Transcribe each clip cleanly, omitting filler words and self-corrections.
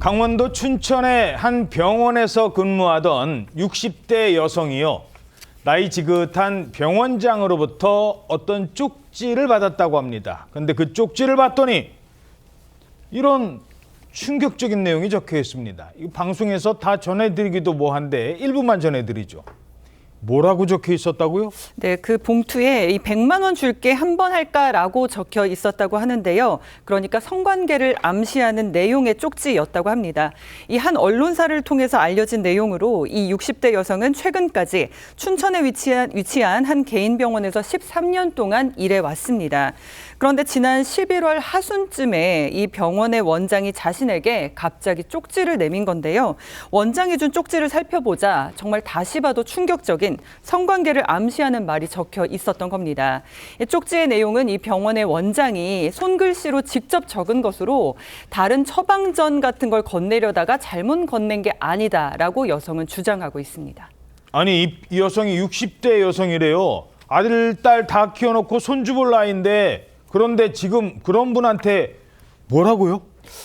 강원도 춘천의 한 병원에서 근무하던 60대 여성이요. 나이 지긋한 병원장으로부터 어떤 쪽지를 받았다고 합니다. 근데 그 쪽지를 봤더니 이런 충격적인 내용이 적혀 있습니다. 이 방송에서 다 전해드리기도 뭐한데 일부만 전해드리죠. 뭐라고 적혀 있었다고요? 네, 그 봉투에 이 100만 원 줄게 한 번 할까라고 적혀 있었다고 하는데요. 그러니까 성관계를 암시하는 내용의 쪽지였다고 합니다. 이 한 언론사를 통해서 알려진 내용으로 이 60대 여성은 최근까지 춘천에 위치한 한 개인 병원에서 13년 동안 일해 왔습니다. 그런데 지난 11월 하순쯤에 이 병원의 원장이 자신에게 갑자기 쪽지를 내민 건데요. 원장이 준 쪽지를 살펴보자 정말 다시 봐도 충격적인 성관계를 암시하는 말이 적혀 있었던 겁니다. 이 쪽지의 내용은 이 병원의 원장이 손글씨로 직접 적은 것으로 다른 처방전 같은 걸 건네려다가 잘못 건넨 게 아니다라고 여성은 주장하고 있습니다. 아니 이 여성이 60대 여성이래요. 아들, 딸 다 키워놓고 손주 볼 나이인데 그런데 지금 그런 분한테 뭐라고요?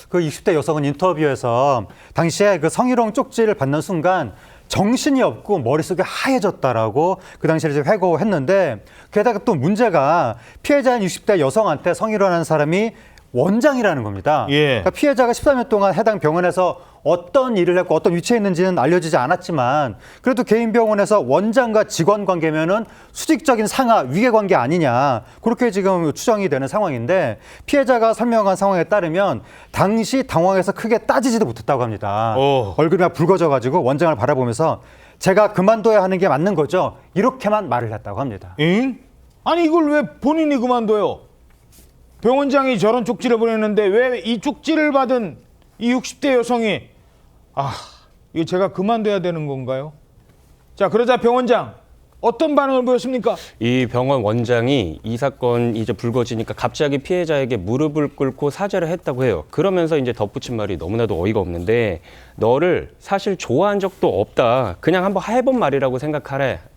그 60대 여성은 인터뷰에서 당시에 그 성희롱 쪽지를 받는 순간 정신이 없고 머릿속이 하얘졌다라고 그 당시에 이제 회고했는데 게다가 또 문제가 피해자인 60대 여성한테 성희롱하는 사람이 원장이라는 겁니다. 예. 그러니까 피해자가 13년 동안 해당 병원에서 어떤 일을 했고 어떤 위치에 있는지는 알려지지 않았지만 그래도 개인 병원에서 원장과 직원 관계면은 수직적인 상하 위계 관계 아니냐 그렇게 지금 추정이 되는 상황인데 피해자가 설명한 상황에 따르면 당시 당황해서 크게 따지지도 못했다고 합니다. 얼굴이 막 붉어져가지고 원장을 바라보면서 제가 그만둬야 하는 게 맞는 거죠. 이렇게만 말을 했다고 합니다. 응? 아니 이걸 왜 본인이 그만둬요? 병원장이 저런 쪽지를 보냈는데 왜 이 쪽지를 받은 이 60대 여성이 이거 제가 그만둬야 되는 건가요? 자, 그러자 병원장 어떤 반응을 보였습니까? 이 병원 원장이 이 사건이 이제 불거지니까 갑자기 피해자에게 무릎을 꿇고 사죄를 했다고 해요. 그러면서 이제 덧붙인 말이 너무나도 어이가 없는데 너를 사실 좋아한 적도 없다. 그냥 한번 해본 말이라고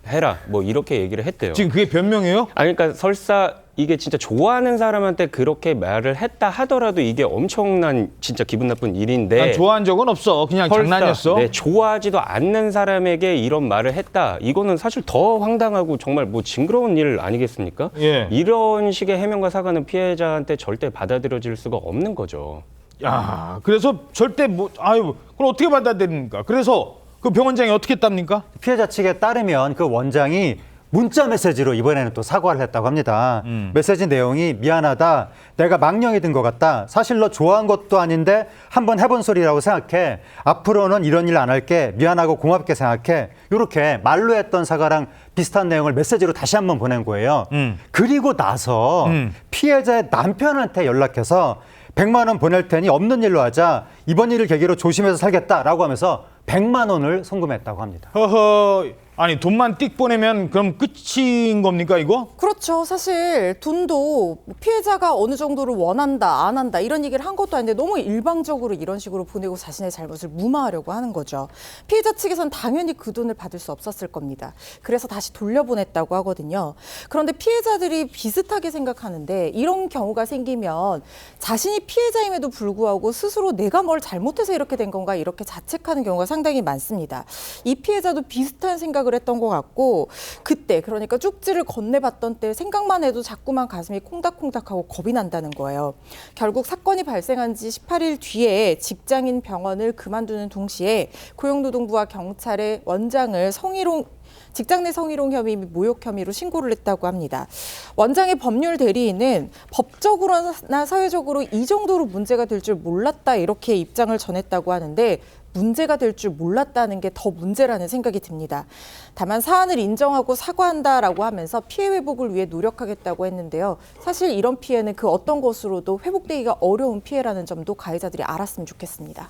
해라. 뭐 이렇게 얘기를 했대요. 지금 그게 변명이에요? 아니 그러니까 설사 이게 진짜 좋아하는 사람한테 그렇게 말을 했다 하더라도 이게 엄청난 진짜 기분 나쁜 일인데 난 좋아한 적은 없어. 그냥 설사, 장난이었어. 네, 좋아하지도 않는 사람에게 이런 말을 했다. 이거는 사실 더 황당하고 정말 뭐 징그러운 일 아니겠습니까? 예. 이런 식의 해명과 사과는 피해자한테 절대 받아들여질 수가 없는 거죠. 야, 그래서 절대 그걸 어떻게 받아들입니까? 그래서 그 병원장이 어떻게 했답니까? 피해자 측에 따르면 그 원장이 문자 메시지로 이번에는 또 사과를 했다고 합니다. 메시지 내용이 미안하다. 내가 망령이 든 것 같다. 사실 너 좋아한 것도 아닌데 한번 해본 소리라고 생각해. 앞으로는 이런 일 안 할게. 미안하고 고맙게 생각해. 이렇게 말로 했던 사과랑 비슷한 내용을 메시지로 다시 한번 보낸 거예요. 그리고 나서 피해자의 남편한테 연락해서 100만 원 보낼 테니 없는 일로 하자. 이번 일을 계기로 조심해서 살겠다라고 하면서 100만 원을 송금했다고 합니다. 허허, 아니 돈만 띡 보내면 그럼 끝인 겁니까 이거? 그렇죠. 사실 돈도 피해자가 어느 정도를 원한다, 안 한다 이런 얘기를 한 것도 아닌데 너무 일방적으로 이런 식으로 보내고 자신의 잘못을 무마하려고 하는 거죠. 피해자 측에서는 당연히 그 돈을 받을 수 없었을 겁니다. 그래서 다시 돌려보냈다고 하거든요. 그런데 피해자들이 비슷하게 생각하는데 이런 경우가 생기면 자신이 피해자임에도 불구하고 스스로 내가 뭘 잘못해서 이렇게 된 건가 이렇게 자책하는 경우가 상당히 많습니다. 이 피해자도 비슷한 생각을 했던 것 같고 그때 그러니까 쪽지를 건네봤던 때 생각만 해도 자꾸만 가슴이 콩닥콩닥하고 겁이 난다는 거예요. 결국 사건이 발생한 지 18일 뒤에 직장인 병원을 그만두는 동시에 고용노동부와 경찰에 원장을 직장 내 성희롱 혐의 및 모욕 혐의로 신고를 했다고 합니다. 원장의 법률 대리인은 법적으로나 사회적으로 이 정도로 문제가 될 줄 몰랐다 이렇게 입장을 전했다고 하는데 문제가 될 줄 몰랐다는 게 더 문제라는 생각이 듭니다. 다만 사안을 인정하고 사과한다라고 하면서 피해 회복을 위해 노력하겠다고 했는데요. 사실 이런 피해는 그 어떤 것으로도 회복되기가 어려운 피해라는 점도 가해자들이 알았으면 좋겠습니다.